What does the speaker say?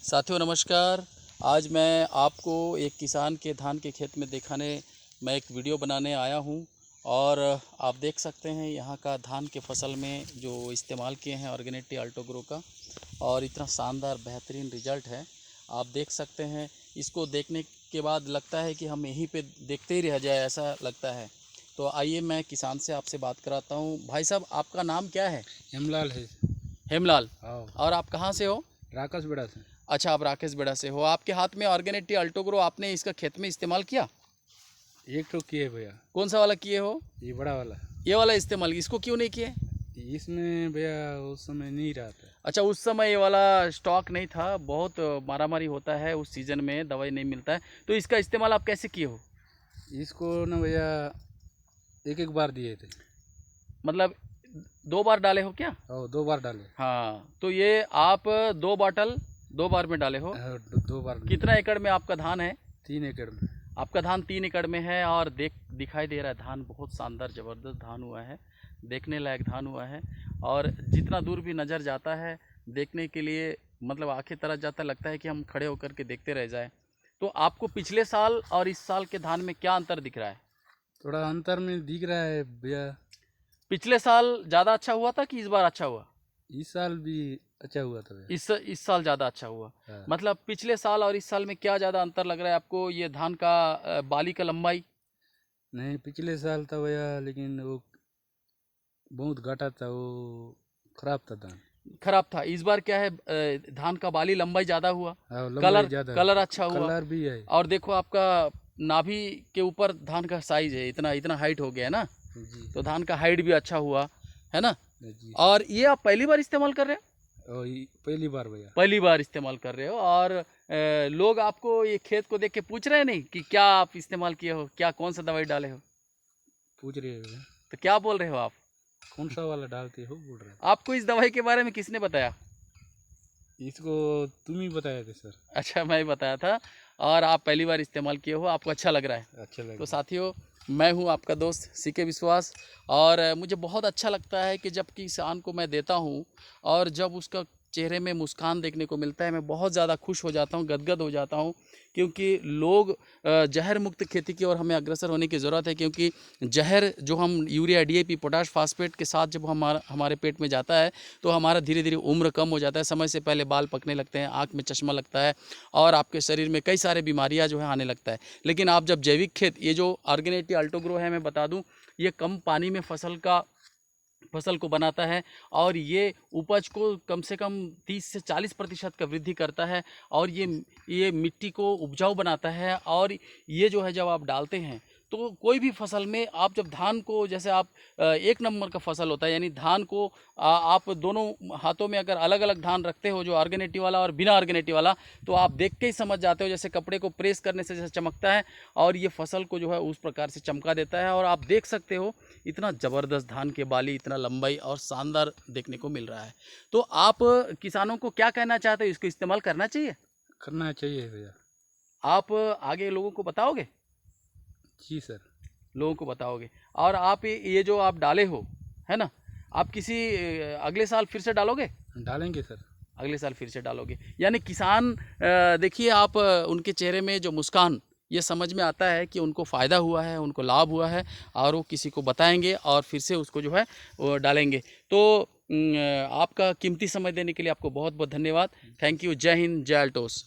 साथियों नमस्कार। आज मैं आपको एक किसान के धान के खेत में दिखाने मैं एक वीडियो बनाने आया हूं और आप देख सकते हैं यहाँ का धान के फसल में जो इस्तेमाल किए हैं ऑर्गेनिटी अल्टोग्रो का, और इतना शानदार बेहतरीन रिज़ल्ट है। आप देख सकते हैं, इसको देखने के बाद लगता है कि हम यहीं पे देखते ही रह जाए, ऐसा लगता है। तो आइए मैं किसान से आपसे बात कराता हूँ। भाई साहब, आपका नाम क्या है? हेमलाल है। हेमलाल। हाँ, और आप कहाँ से हो? राकेश बेड़ा से। अच्छा, आप राकेश बेड़ा से हो। आपके हाथ में ऑर्गेनिटी अल्टोग्रो आपने इसका खेत में इस्तेमाल किया? एक ठो किए भैया। कौन सा वाला किए हो? ये बड़ा वाला। ये वाला इस्तेमाल, इसको क्यों नहीं किए? इसमें भैया उस समय नहीं रहा था। अच्छा, उस समय ये वाला स्टॉक नहीं था, बहुत मारामारी होता है उस सीज़न में, दवाई नहीं मिलता है। तो इसका इस्तेमाल आप कैसे किए हो? इसको ना भैया एक एक बार दिए थे। मतलब 2 बार डाले हो क्या? और 2 बार डाले। हाँ, तो ये आप 2 बॉटल 2 बार में डाले हो। हाँ, 2 बार में। कितना एकड़ में आपका धान है? 3 एकड़ में। आपका धान 3 एकड़ में है और दिखाई दे रहा है धान बहुत शानदार ज़बरदस्त धान हुआ है, देखने लायक धान हुआ है। और जितना दूर भी नज़र जाता है देखने के लिए, मतलब आंखें तरस जाता, लगता है कि हम खड़े होकर के देखते रह जाएं। तो आपको पिछले साल और इस साल के धान में क्या अंतर दिख रहा है? थोड़ा अंतर में दिख रहा है भैया। पिछले साल ज़्यादा अच्छा हुआ था कि इस बार अच्छा हुआ? इस साल भी अच्छा हुआ था भैया। इस साल ज़्यादा अच्छा हुआ। हाँ। मतलब पिछले साल और इस साल में क्या ज़्यादा अंतर लग रहा है आपको? ये धान का बाली का लंबाई? नहीं, पिछले साल था भैया, लेकिन वो बहुत घाटा था, वो खराब था धान। खराब था। इस बार क्या है, धान का बाली लंबाई ज़्यादा हुआ, हाँ, लंबाई कलर ज़्यादा। कलर अच्छा हुआ। कलर भी है। और देखो आपका नाभि के ऊपर धान का साइज है, इतना इतना हाइट हो गया है ना, जी। तो धान का हाइट भी अच्छा हुआ है ना। जी। और ये आप पहली बार इस्तेमाल कर रहे हो? और पहली बार भैया। पहली बार इस्तेमाल कर रहे हो। और लोग आपको ये खेत को देख के पूछ रहे हैं नहीं कि क्या आप इस्तेमाल किए हो, क्या कौन सा दवाई डाले हो? पूछ रहे हो? तो क्या बोल रहे हो आप? कौन सा वाला डालते हो बोल रहे आपको इस दवाई के बारे में किसने बताया? हैं? इसको तुम ही बताए थे सर। अच्छा, मैं ही बताया था और आप पहली बार इस्तेमाल किए हो, आपको अच्छा लग रहा है। अच्छा लगा। तो साथियों, मैं हूं आपका दोस्त सीके विश्वास, और मुझे बहुत अच्छा लगता है कि जब किसान को मैं देता हूं और जब उसका चेहरे में मुस्कान देखने को मिलता है, मैं बहुत ज़्यादा खुश हो जाता हूं, गदगद हो जाता हूं। क्योंकि लोग जहर मुक्त खेती की ओर हमें अग्रसर होने की ज़रूरत है। क्योंकि जहर जो हम यूरिया डीएपी पोटाश फास्फेट के साथ जब हमारे पेट में जाता है तो हमारा धीरे धीरे उम्र कम हो जाता है, समय से पहले बाल पकने लगते हैं, आँख में चश्मा लगता है और आपके शरीर में कई सारे बीमारियां जो है आने लगता है। लेकिन आप जब जैविक खेत, ये जो ऑर्गेनिटी अल्टोग्रो है, मैं बता दूं, ये कम पानी में फसल को बनाता है और ये उपज को कम से कम 30 से 40% का वृद्धि करता है। और ये मिट्टी को उपजाऊ बनाता है। और ये जो है, जब आप डालते हैं तो कोई भी फसल में आप जब धान को, जैसे आप 1 नंबर का फसल होता है, यानी धान को आप दोनों हाथों में अगर अलग अलग धान रखते हो, जो ऑर्गेनिटी वाला और बिना ऑर्गेनिटी वाला, तो आप देख के ही समझ जाते हो, जैसे कपड़े को प्रेस करने से जैसे चमकता है, और ये फसल को जो है उस प्रकार से चमका देता है। और आप देख सकते हो इतना ज़बरदस्त धान के बाली, इतना लंबाई और शानदार देखने को मिल रहा है। तो आप किसानों को क्या कहना चाहते हो? इसको इस्तेमाल करना चाहिए? करना चाहिए भैया। आप आगे लोगों को बताओगे? जी सर। लोगों को बताओगे। और आप ये जो आप डाले हो, है ना, आप किसी अगले साल फिर से डालोगे? डालेंगे सर। अगले साल फिर से डालोगे, यानी किसान देखिए आप उनके चेहरे में जो मुस्कान, ये समझ में आता है कि उनको फ़ायदा हुआ है, उनको लाभ हुआ है, और वो किसी को बताएंगे और फिर से उसको जो है वो डालेंगे। तो आपका कीमती समय देने के लिए आपको बहुत बहुत धन्यवाद। Thank you. जय हिंद, जय अल्टोस।